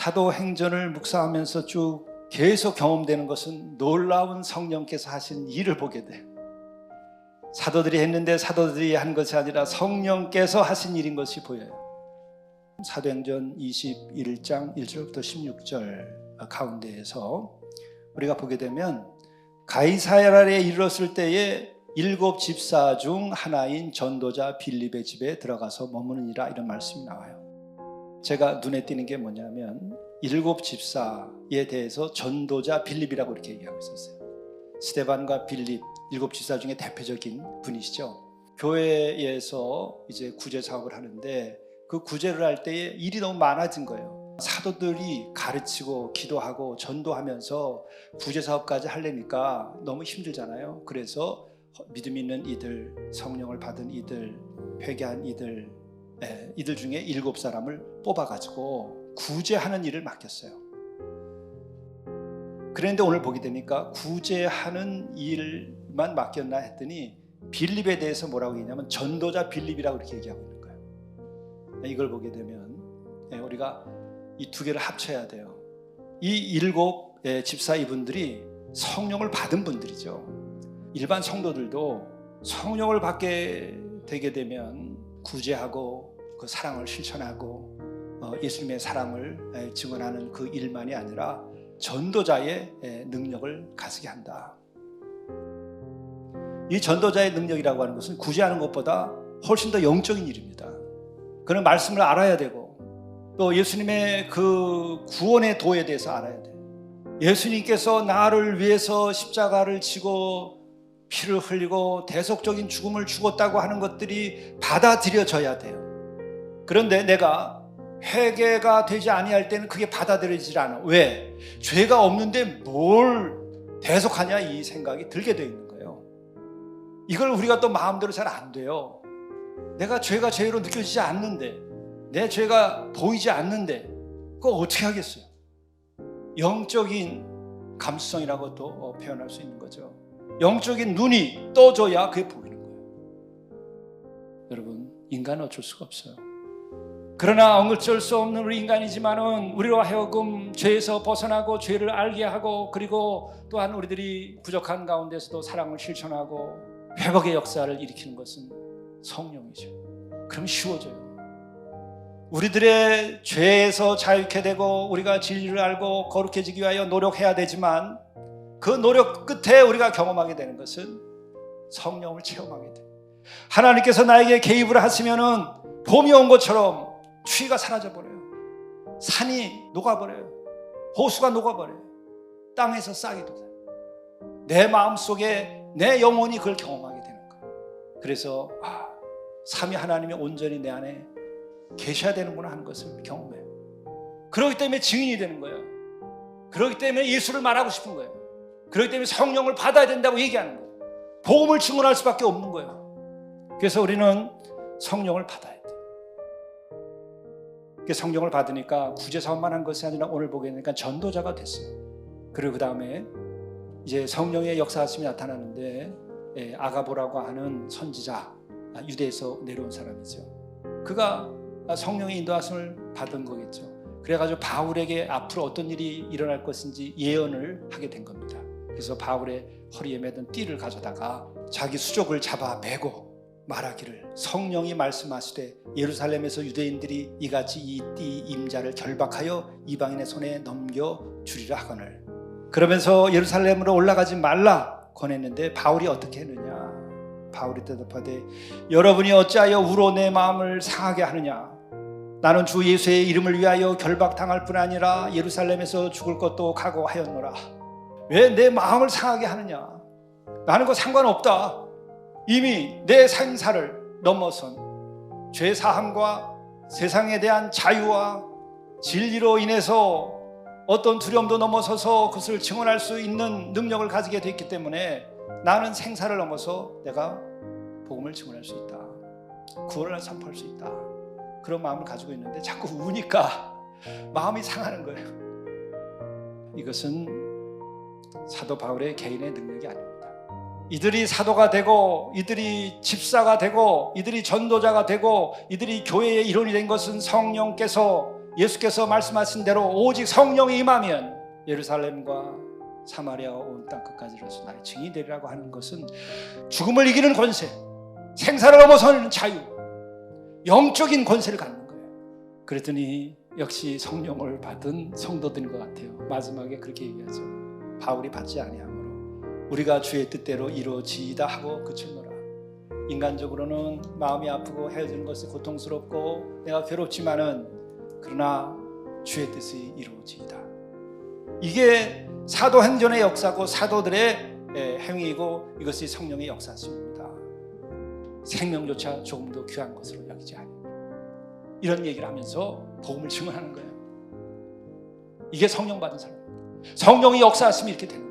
사도행전을 묵상하면서 쭉 계속 경험되는 것은 놀라운 성령께서 하신 일을 보게 돼. 사도들이 했는데 사도들이 한 것이 아니라 성령께서 하신 일인 것이 보여요. 사도행전 21장 1절부터 16절 가운데에서 우리가 보게 되면 가이사랴에 이르렀을 때에 7 집사 중 하나인 전도자 빌립의 집에 들어가서 머무느니라, 이런 말씀이 나와요. 제가 눈에 띄는 게 뭐냐면 7 집사에 대해서 전도자 빌립이라고 이렇게 얘기하고 있었어요. 스데반과 빌립 7 집사 중에 대표적인 분이시죠. 교회에서 이제 구제 사업을 하는데 그 구제를 할 때에 일이 너무 많아진 거예요. 사도들이 가르치고 기도하고 전도하면서 구제 사업까지 하려니까 너무 힘들잖아요. 그래서 믿음 있는 이들, 성령을 받은 이들, 회개한 이들, 이들 중에 7 사람을 뽑아가지고 구제하는 일을 맡겼어요. 그런데 오늘 보게 되니까 구제하는 일만 맡겼나 했더니 빌립에 대해서 뭐라고 얘기하냐면 전도자 빌립이라고 이렇게 얘기하고 있는 거예요. 이걸 보게 되면 우리가 이 2개를 합쳐야 돼요. 이 7 집사 이분들이 성령을 받은 분들이죠. 일반 성도들도 성령을 받게 되게 되면 구제하고 그 사랑을 실천하고 예수님의 사랑을 증언하는 그 일만이 아니라 전도자의 능력을 가지게 한다. 이 전도자의 능력이라고 하는 것은 구제하는 것보다 훨씬 더 영적인 일입니다. 그런 말씀을 알아야 되고 또 예수님의 그 구원의 도에 대해서 알아야 돼요. 예수님께서 나를 위해서 십자가를 지고 피를 흘리고 대속적인 죽음을 죽었다고 하는 것들이 받아들여져야 돼요. 그런데 내가 회개가 되지 아니할 때는 그게 받아들여지지 않아. 왜? 죄가 없는데 뭘 대속하냐, 이 생각이 들게 되어 있는 거예요. 이걸 우리가 또 마음대로 잘 안 돼요. 내가 죄가 죄로 느껴지지 않는데, 내 죄가 보이지 않는데 그거 어떻게 하겠어요? 영적인 감수성이라고 또 표현할 수 있는 거죠. 영적인 눈이 떠져야 그게 보이는 거예요. 여러분, 인간은 어쩔 수가 없어요. 그러나 어쩔 수 없는 우리 인간이지만은 우리로 하여금 죄에서 벗어나고 죄를 알게 하고, 그리고 또한 우리들이 부족한 가운데서도 사랑을 실천하고 회복의 역사를 일으키는 것은 성령이죠. 그럼 쉬워져요. 우리들의 죄에서 자유케 되고 우리가 진리를 알고 거룩해지기 위하여 노력해야 되지만 그 노력 끝에 우리가 경험하게 되는 것은 성령을 체험하게 돼요. 하나님께서 나에게 개입을 하시면은 봄이 온 것처럼 추위가 사라져버려요. 산이 녹아버려요. 호수가 녹아버려요. 땅에서 싹이 돋아요. 내 마음속에 내 영혼이 그걸 경험하게 되는 거예요. 그래서 삼위 하나님이 온전히 내 안에 계셔야 되는구나 하는 것을 경험해요. 그렇기 때문에 증인이 되는 거예요. 그렇기 때문에 예수를 말하고 싶은 거예요. 그렇기 때문에 성령을 받아야 된다고 얘기하는 거예요. 복음을 증언할 수밖에 없는 거예요. 그래서 우리는 성령을 받아야 돼요. 성령을 받으니까 구제 사업만 한 것이 아니라 오늘 보게 되니까 전도자가 됐어요. 그리고 그 다음에 이제 성령의 역사하심이 나타나는데 아가보라고 하는 선지자, 유대에서 내려온 사람이죠. 그가 성령의 인도하심을 받은 거겠죠. 그래가지고 바울에게 앞으로 어떤 일이 일어날 것인지 예언을 하게 된 겁니다. 그래서 바울의 허리에 매던 띠를 가져다가 자기 수족을 잡아 매고 말하기를, 성령이 말씀하시되 예루살렘에서 유대인들이 이같이 이 띠 임자를 결박하여 이방인의 손에 넘겨주리라 하거늘. 그러면서 예루살렘으로 올라가지 말라 권했는데 바울이 어떻게 했느냐. 바울이 대답하되 여러분이 어찌하여 우로 내 마음을 상하게 하느냐. 나는 주 예수의 이름을 위하여 결박당할 뿐 아니라 예루살렘에서 죽을 것도 각오하였노라. 왜 내 마음을 상하게 하느냐. 나는 거 상관없다. 이미 내 생사를 넘어선 죄사함과 세상에 대한 자유와 진리로 인해서 어떤 두려움도 넘어서서 그것을 증언할 수 있는 능력을 가지게 됐기 때문에 나는 생사를 넘어서 내가 복음을 증언할 수 있다. 구원을 선포할 수 있다. 그런 마음을 가지고 있는데 자꾸 우니까 마음이 상하는 거예요. 이것은 사도 바울의 개인의 능력이 아닙니다. 이들이 사도가 되고 이들이 집사가 되고 이들이 전도자가 되고 이들이 교회의 일원이 된 것은 성령께서 예수께서 말씀하신 대로 오직 성령이 임하면 예루살렘과 사마리아와 온 땅 끝까지로서 나의 증인이 되리라고 하는 것은 죽음을 이기는 권세, 생사를 넘어서는 자유, 영적인 권세를 갖는 거예요. 그랬더니 역시 성령을 받은 성도들인 것 같아요. 마지막에 그렇게 얘기하죠. 바울이 받지 아니하므로 우리가 주의 뜻대로 이루어지이다 하고 그쳤노라. 인간적으로는 마음이 아프고 헤어지는 것이 고통스럽고 내가 괴롭지만은 그러나 주의 뜻이 이루어지이다. 이게 사도행전의 역사고 사도들의 행위이고 이것이 성령의 역사십니다. 생명조차 조금도 귀한 것으로 여기지 아니. 이런 얘기를 하면서 복음을 증언하는 거예요. 이게 성령 받은 사람. 성령이 역사하시면 이렇게 되는 거예요.